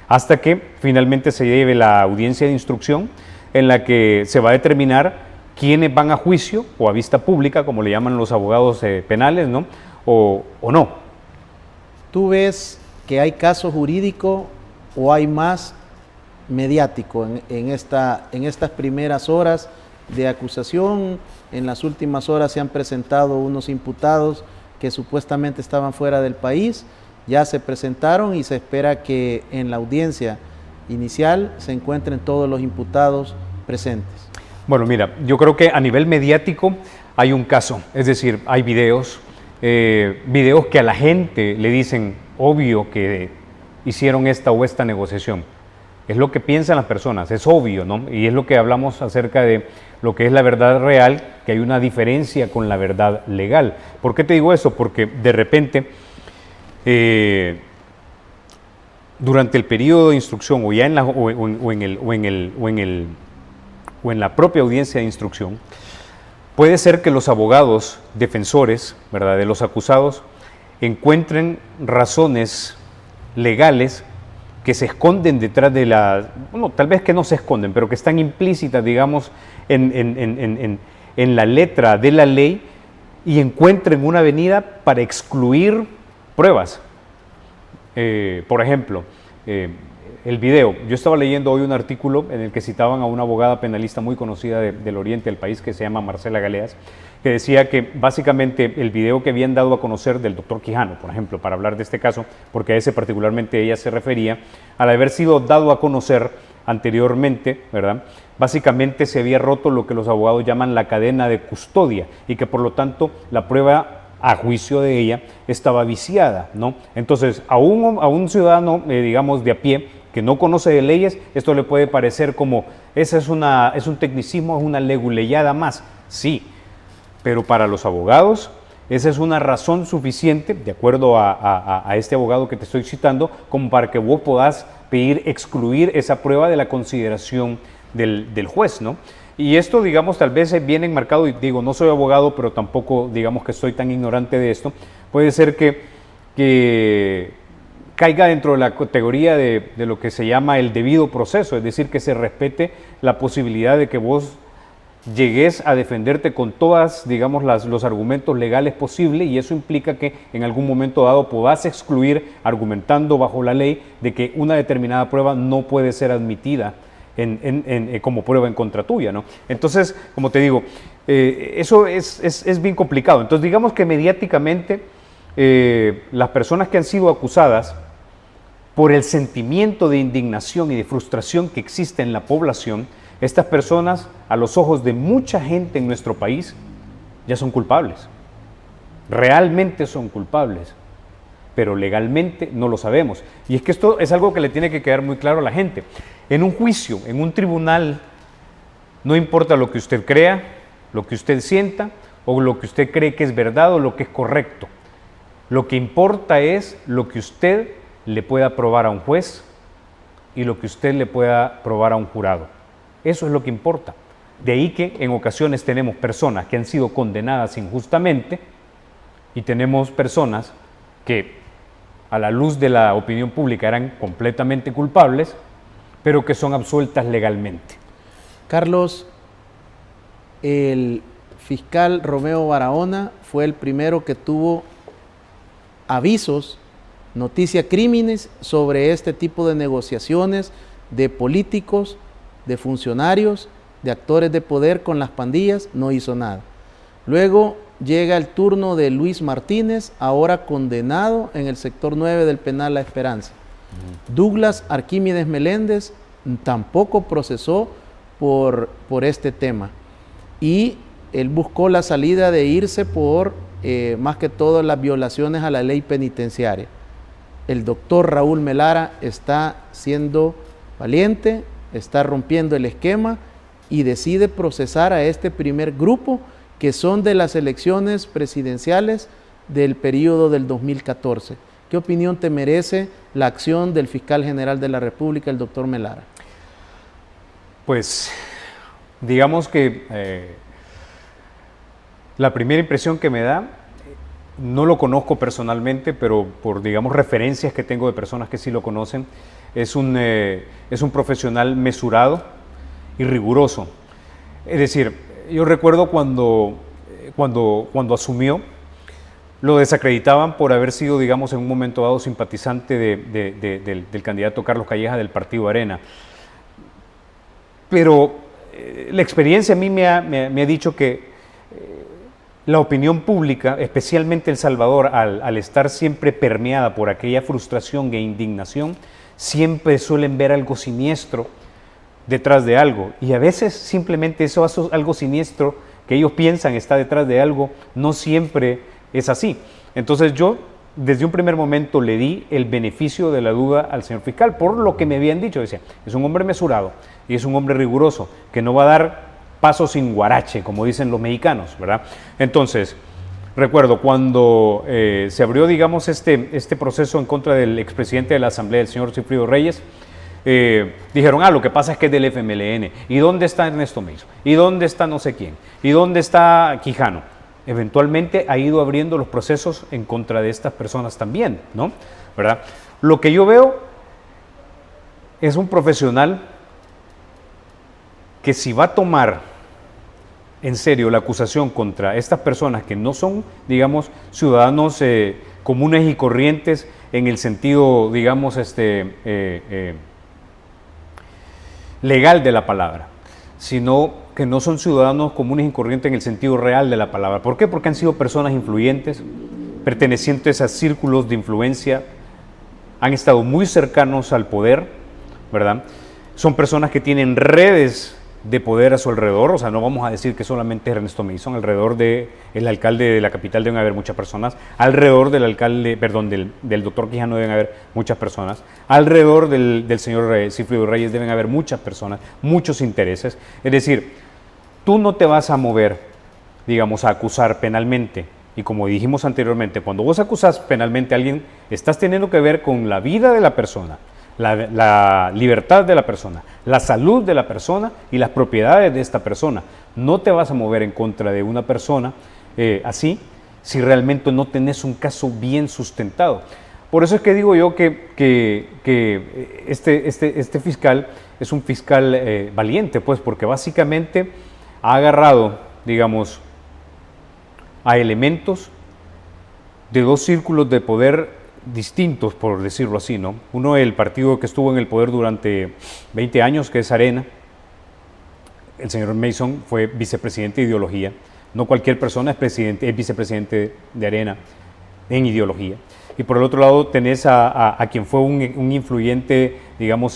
hasta que finalmente se lleve la audiencia de instrucción en la que se va a determinar quiénes van a juicio o a vista pública, como le llaman los abogados penales, ¿no? O no. ¿Tú ves que hay caso jurídico o hay más mediático en estas primeras horas de acusación? En las últimas horas se han presentado unos imputados que supuestamente estaban fuera del país, ya se presentaron y se espera que en la audiencia inicial se encuentren todos los imputados presentes. Bueno, mira, yo creo que a nivel mediático hay un caso, es decir, hay videos que a la gente le dicen, obvio que hicieron esta o esta negociación. Es lo que piensan las personas, es obvio, ¿no? Y es lo que hablamos acerca de lo que es la verdad real, que hay una diferencia con la verdad legal. ¿Por qué te digo eso? Porque de repente, durante el periodo de instrucción o ya en la propia audiencia de instrucción, puede ser que los abogados defensores, ¿verdad?, de los acusados encuentren razones legales que se esconden detrás de bueno, tal vez que no se esconden, pero que están implícitas, digamos, en la letra de la ley, y encuentren una avenida para excluir pruebas. Por ejemplo, el video. Yo estaba leyendo hoy un artículo en el que citaban a una abogada penalista muy conocida del oriente del país, que se llama Marcela Galeas, que decía que básicamente el video que habían dado a conocer del doctor Quijano, por ejemplo, para hablar de este caso, porque a ese particularmente ella se refería, al haber sido dado a conocer anteriormente, ¿verdad?, básicamente se había roto lo que los abogados llaman la cadena de custodia, y que por lo tanto la prueba a juicio de ella estaba viciada, ¿no? Entonces, a un ciudadano, digamos, de a pie, que no conoce de leyes, esto le puede parecer como, es un tecnicismo, es una leguleyada más. Sí, pero para los abogados, esa es una razón suficiente, de acuerdo a este abogado que te estoy citando, como para que vos podás pedir excluir esa prueba de la consideración del juez, ¿no? Y esto, digamos, tal vez viene enmarcado, y digo, no soy abogado, pero tampoco, digamos, que estoy tan ignorante de esto. Puede ser que caiga dentro de la categoría de lo que se llama el debido proceso, es decir, que se respete la posibilidad de que vos llegues a defenderte con todas, digamos, los argumentos legales posibles, y eso implica que en algún momento dado podás excluir, argumentando bajo la ley, de que una determinada prueba no puede ser admitida como prueba en contra tuya, ¿no? Entonces, como te digo, eso es bien complicado. Entonces, digamos que mediáticamente las personas que han sido acusadas, por el sentimiento de indignación y de frustración que existe en la población, estas personas, a los ojos de mucha gente en nuestro país, ya son culpables. Realmente son culpables, pero legalmente no lo sabemos. Y es que esto es algo que le tiene que quedar muy claro a la gente. En un juicio, en un tribunal, no importa lo que usted crea, lo que usted sienta, o lo que usted cree que es verdad o lo que es correcto. Lo que importa es lo que usted le pueda probar a un juez y lo que usted le pueda probar a un jurado. Eso es lo que importa. De ahí que en ocasiones tenemos personas que han sido condenadas injustamente y tenemos personas que a la luz de la opinión pública eran completamente culpables, pero que son absueltas legalmente. Carlos, el fiscal Romeo Barahona fue el primero que tuvo avisos, noticia crímenes sobre este tipo de negociaciones de políticos, de funcionarios, de actores de poder con las pandillas, no hizo nada. Luego llega el turno de Luis Martínez, ahora condenado en el sector 9 del penal La Esperanza. Douglas Arquímedes Meléndez tampoco procesó por este tema, y él buscó la salida de irse por más que todo las violaciones a la ley penitenciaria. El doctor Raúl Melara está siendo valiente, está rompiendo el esquema y decide procesar a este primer grupo, que son de las elecciones presidenciales del periodo del 2014, ¿Qué opinión te merece la acción del fiscal general de la República, el doctor Melara? Pues, digamos que la primera impresión que me da, no lo conozco personalmente, pero por, digamos, referencias que tengo de personas que sí lo conocen, es un profesional mesurado y riguroso. Es decir, yo recuerdo cuando asumió, lo desacreditaban por haber sido, digamos, en un momento dado simpatizante del candidato Carlos Calleja del Partido Arena. Pero la experiencia a mí me ha dicho que la opinión pública, especialmente El Salvador, al estar siempre permeada por aquella frustración e indignación, siempre suelen ver algo siniestro detrás de algo. Y a veces simplemente eso algo siniestro que ellos piensan está detrás de algo, no siempre es así. Entonces yo, desde un primer momento, le di el beneficio de la duda al señor fiscal, por lo que me habían dicho. Decía, es un hombre mesurado y es un hombre riguroso, que no va a dar paso sin guarache, como dicen los mexicanos, ¿verdad? Entonces, recuerdo cuando se abrió, digamos, este proceso en contra del expresidente de la Asamblea, el señor Sigfrido Reyes, dijeron, lo que pasa es que es del FMLN, ¿y dónde está Ernesto Mason? ¿Y dónde está no sé quién? ¿Y dónde está Quijano? Eventualmente ha ido abriendo los procesos en contra de estas personas también, ¿no? ¿Verdad? Lo que yo veo es un profesional que si va a tomar en serio la acusación contra estas personas que no son, digamos, ciudadanos comunes y corrientes en el sentido, digamos, legal de la palabra, sino que no son ciudadanos comunes y corrientes en el sentido real de la palabra. ¿Por qué? Porque han sido personas influyentes, pertenecientes a círculos de influencia, han estado muy cercanos al poder, ¿verdad? Son personas que tienen redes de poder a su alrededor, o sea, no vamos a decir que solamente es Ernesto Mason, alrededor del alcalde de la capital deben haber muchas personas, alrededor del alcalde, perdón, del doctor Quijano deben haber muchas personas, alrededor del señor Sigfrido Reyes deben haber muchas personas, muchos intereses. Es decir, tú no te vas a mover, digamos, a acusar penalmente, y como dijimos anteriormente, cuando vos acusas penalmente a alguien, estás teniendo que ver con la vida de la persona, la libertad de la persona, la salud de la persona y las propiedades de esta persona. No te vas a mover en contra de una persona así si realmente no tenés un caso bien sustentado. Por eso es que digo yo que este fiscal es un fiscal valiente, pues, porque básicamente ha agarrado, digamos, a elementos de dos círculos de poder distintos, por decirlo así, ¿no? Uno, el partido que estuvo en el poder durante 20 años, que es Arena. El señor Mason fue vicepresidente de ideología. No cualquier persona es vicepresidente de Arena en ideología. Y por el otro lado tenés a quien fue un influyente, digamos,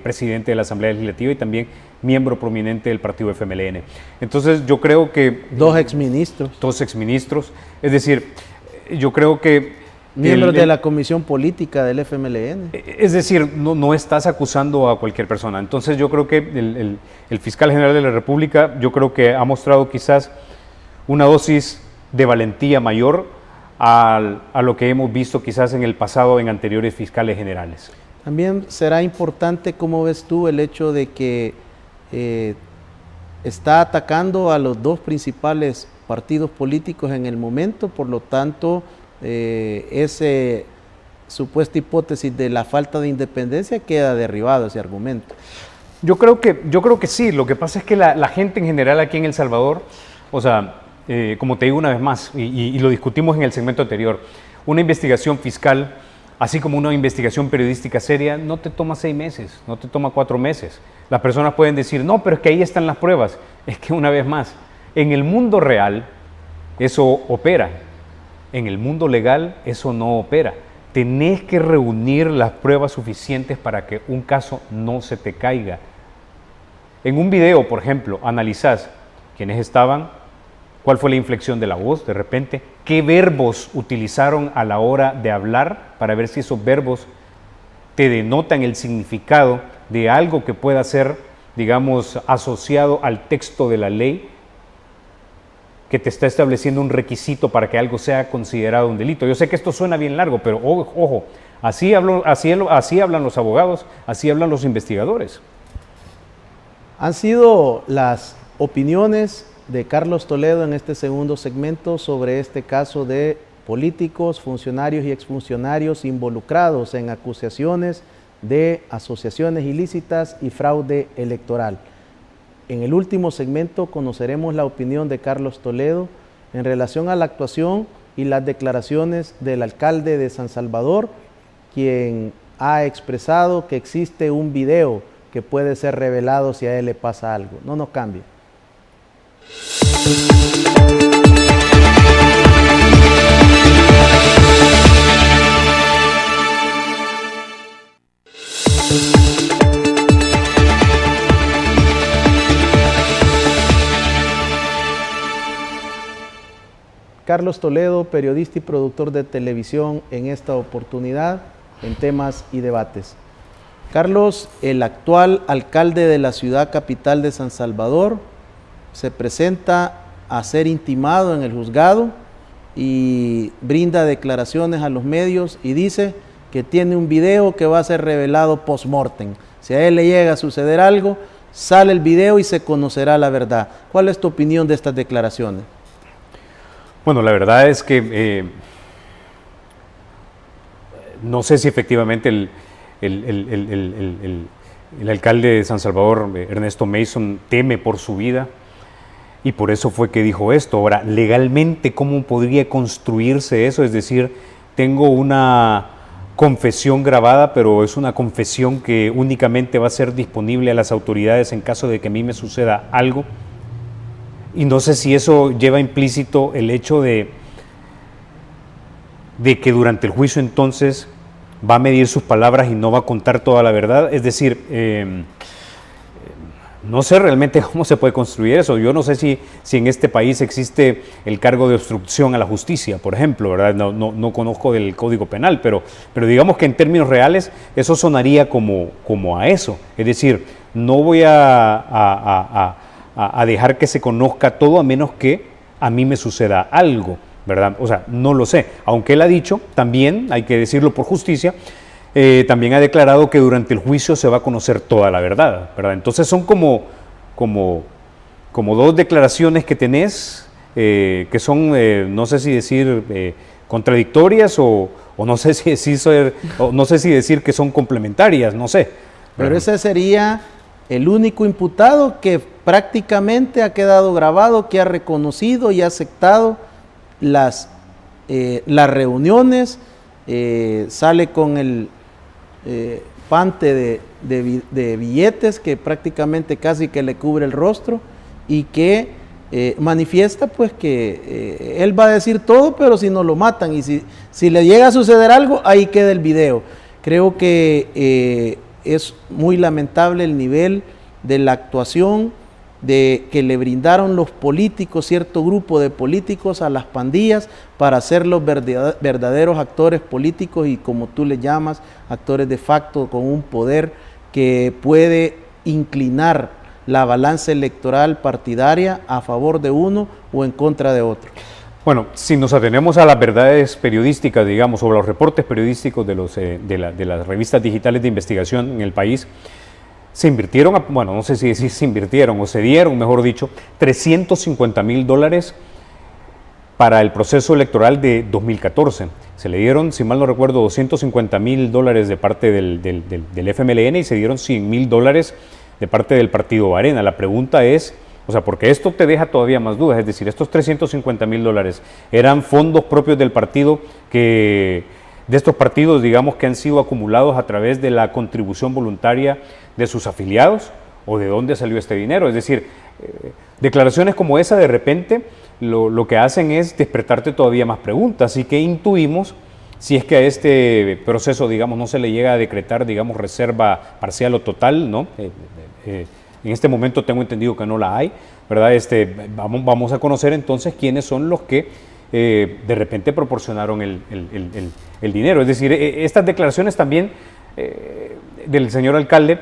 presidente de la Asamblea Legislativa y también miembro prominente del partido FMLN. Entonces yo creo que... Dos exministros. Es decir, yo creo que... Miembros de la comisión política del FMLN. Es decir, no estás acusando a cualquier persona. Entonces yo creo que el fiscal general de la República, yo creo que ha mostrado quizás una dosis de valentía mayor a lo que hemos visto quizás en el pasado en anteriores fiscales generales. También será importante, ¿cómo ves tú el hecho de que está atacando a los dos principales partidos políticos en el momento? Por lo tanto, esa supuesta hipótesis de la falta de independencia queda derribado ese argumento. Yo creo que sí. Lo que pasa es que la gente en general aquí en El Salvador, o sea, como te digo una vez más, y lo discutimos en el segmento anterior, una investigación fiscal, así como una investigación periodística seria, no te toma 6 meses, no te toma 4 meses. Las personas pueden decir, no, pero es que ahí están las pruebas. Es que una vez más, en el mundo real eso opera. En el mundo legal eso no opera. Tenés que reunir las pruebas suficientes para que un caso no se te caiga. En un video, por ejemplo, analizás quiénes estaban, cuál fue la inflexión de la voz de repente, qué verbos utilizaron a la hora de hablar para ver si esos verbos te denotan el significado de algo que pueda ser, digamos, asociado al texto de la ley. que te está estableciendo un requisito para que algo sea considerado un delito. Yo sé que esto suena bien largo, pero ojo, así hablan los abogados, así hablan los investigadores. Han sido las opiniones de Carlos Toledo en este segundo segmento sobre este caso de políticos, funcionarios y exfuncionarios involucrados en acusaciones de asociaciones ilícitas y fraude electoral. En el último segmento conoceremos la opinión de Carlos Toledo en relación a la actuación y las declaraciones del alcalde de San Salvador, quien ha expresado que existe un video que puede ser revelado si a él le pasa algo. No nos cambie. Carlos Toledo, periodista y productor de televisión, en esta oportunidad en Temas y Debates. Carlos, el actual alcalde de la ciudad capital de San Salvador, se presenta a ser intimado en el juzgado y brinda declaraciones a los medios y dice que tiene un video que va a ser revelado post-mortem. Si a él le llega a suceder algo, sale el video y se conocerá la verdad. ¿Cuál es tu opinión de estas declaraciones? Bueno, la verdad es que no sé si efectivamente el alcalde de San Salvador, Ernesto Mason, teme por su vida y por eso fue que dijo esto. Ahora, legalmente, ¿cómo podría construirse eso? Es decir, tengo una confesión grabada, pero es una confesión que únicamente va a ser disponible a las autoridades en caso de que a mí me suceda algo. Y no sé si eso lleva implícito el hecho de que durante el juicio entonces va a medir sus palabras y no va a contar toda la verdad. Es decir, no sé realmente cómo se puede construir eso. Yo no sé si en este país existe el cargo de obstrucción a la justicia, por ejemplo, ¿verdad? No conozco del Código Penal, pero digamos que en términos reales eso sonaría como a eso. Es decir, no voy a dejar que se conozca todo a menos que a mí me suceda algo, ¿verdad? O sea, no lo sé. Aunque él ha dicho, también, hay que decirlo por justicia, también ha declarado que durante el juicio se va a conocer toda la verdad, ¿verdad? Entonces son como dos declaraciones que tenés, que son, no sé si decir contradictorias o no sé si decir que son complementarias, no sé. Pero ese sería el único imputado que prácticamente ha quedado grabado, que ha reconocido y ha aceptado las reuniones, sale con el pante de billetes que prácticamente casi que le cubre el rostro y que manifiesta pues que él va a decir todo, pero si no lo matan y si le llega a suceder algo, ahí queda el video. Creo que es muy lamentable el nivel de la actuación que le brindaron los políticos, cierto grupo de políticos a las pandillas para ser los verdaderos actores políticos y, como tú le llamas, actores de facto con un poder que puede inclinar la balanza electoral partidaria a favor de uno o en contra de otro. Bueno, si nos atenemos a las verdades periodísticas, digamos, o los reportes periodísticos de las revistas digitales de investigación en el país, se invirtieron, bueno, no sé si se invirtieron o se dieron, mejor dicho, $350,000 para el proceso electoral de 2014. Se le dieron, si mal no recuerdo, $250,000 de parte del FMLN y se dieron $100,000 de parte del partido Arena. La pregunta es, o sea, porque esto te deja todavía más dudas, es decir, estos $350,000 eran fondos propios del partido de estos partidos, digamos, que han sido acumulados a través de la contribución voluntaria de sus afiliados, o de dónde salió este dinero. Es decir, declaraciones como esa de repente lo que hacen es despertarte todavía más preguntas, y que intuimos si es que a este proceso, digamos, no se le llega a decretar, digamos, reserva parcial o total, ¿no? En este momento tengo entendido que no la hay, ¿verdad? Vamos a conocer entonces quiénes son los que de repente proporcionaron el dinero. Es decir, estas declaraciones también del señor alcalde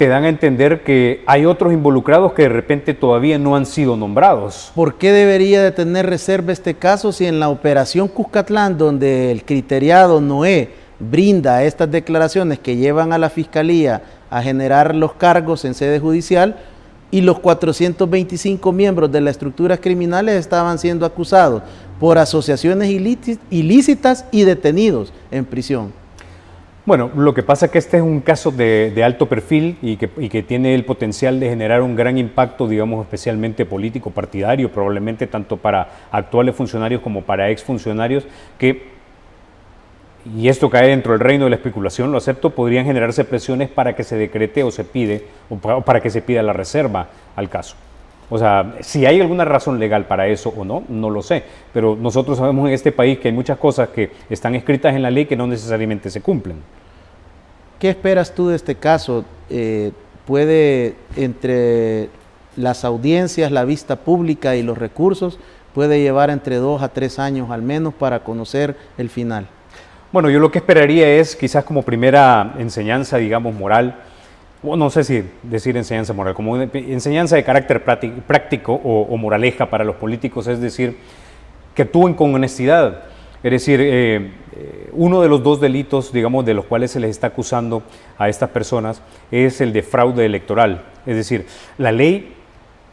te dan a entender que hay otros involucrados que de repente todavía no han sido nombrados. ¿Por qué debería de tener reserva este caso si en la operación Cuscatlán, donde el criteriado Noé brinda estas declaraciones que llevan a la Fiscalía a generar los cargos en sede judicial, y los 425 miembros de las estructuras criminales estaban siendo acusados por asociaciones ilícitas y detenidos en prisión? Bueno, lo que pasa es que este es un caso de alto perfil y que tiene el potencial de generar un gran impacto, digamos, especialmente político, partidario, probablemente tanto para actuales funcionarios como para exfuncionarios que, y esto cae dentro del reino de la especulación, lo acepto, podrían generarse presiones para que se decrete o se pide, o para que se pida la reserva al caso. O sea, si hay alguna razón legal para eso o no, no lo sé, pero nosotros sabemos en este país que hay muchas cosas que están escritas en la ley que no necesariamente se cumplen. ¿Qué esperas tú de este caso? ¿Puede, entre las audiencias, la vista pública y los recursos, puede llevar entre 2 a 3 años al menos para conocer el final? Bueno, yo lo que esperaría es quizás como primera enseñanza, digamos, moral, o no sé si decir enseñanza moral, como una enseñanza de carácter práctico o moraleja para los políticos, es decir, que actúen con honestidad. Es decir, uno de los 2 delitos, digamos, de los cuales se les está acusando a estas personas es el de fraude electoral. Es decir, la ley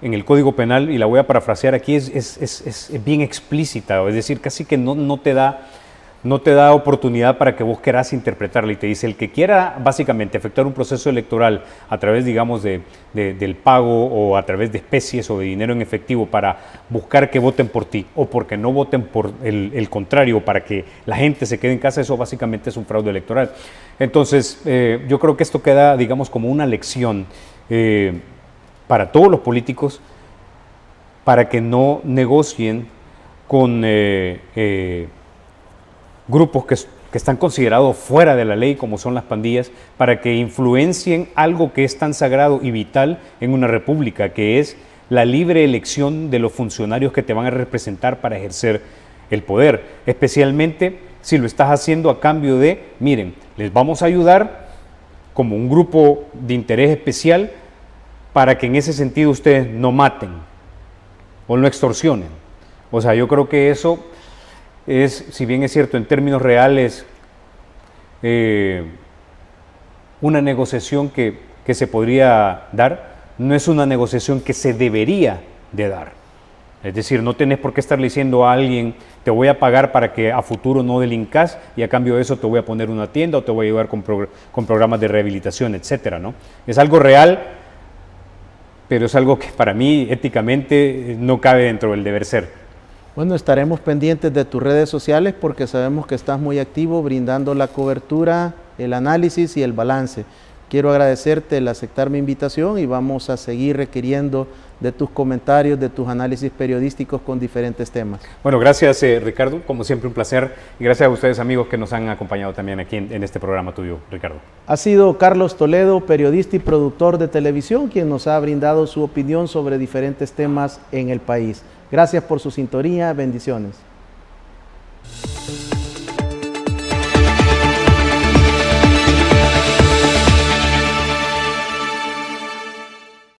en el Código Penal, y la voy a parafrasear aquí, es bien explícita, es decir, casi que no te da oportunidad para que vos querás interpretarla, y te dice: el que quiera básicamente efectuar un proceso electoral a través, digamos, del pago o a través de especies o de dinero en efectivo para buscar que voten por ti o porque no voten por el contrario, para que la gente se quede en casa, eso básicamente es un fraude electoral. Entonces, yo creo que esto queda, digamos, como una lección para todos los políticos para que no negocien con grupos que están considerados fuera de la ley, como son las pandillas, para que influencien algo que es tan sagrado y vital en una república, que es la libre elección de los funcionarios que te van a representar para ejercer el poder, especialmente si lo estás haciendo a cambio de: miren, les vamos a ayudar como un grupo de interés especial para que en ese sentido ustedes no maten o no extorsionen. O sea, yo creo que eso es, si bien es cierto en términos reales, una negociación que se podría dar, no es una negociación que se debería de dar. Es decir, no tenés por qué estarle diciendo a alguien: te voy a pagar para que a futuro no delincas y a cambio de eso te voy a poner una tienda o te voy a ayudar con programas de rehabilitación, etcétera, ¿no? Es algo real, pero es algo que para mí éticamente no cabe dentro del deber ser. Bueno, estaremos pendientes de tus redes sociales porque sabemos que estás muy activo brindando la cobertura, el análisis y el balance. Quiero agradecerte el aceptar mi invitación y vamos a seguir requiriendo de tus comentarios, de tus análisis periodísticos con diferentes temas. Bueno, gracias Ricardo, como siempre un placer, y gracias a ustedes amigos que nos han acompañado también aquí en este programa tuyo, Ricardo. Ha sido Carlos Toledo, periodista y productor de televisión, quien nos ha brindado su opinión sobre diferentes temas en el país. Gracias por su sintonía, bendiciones.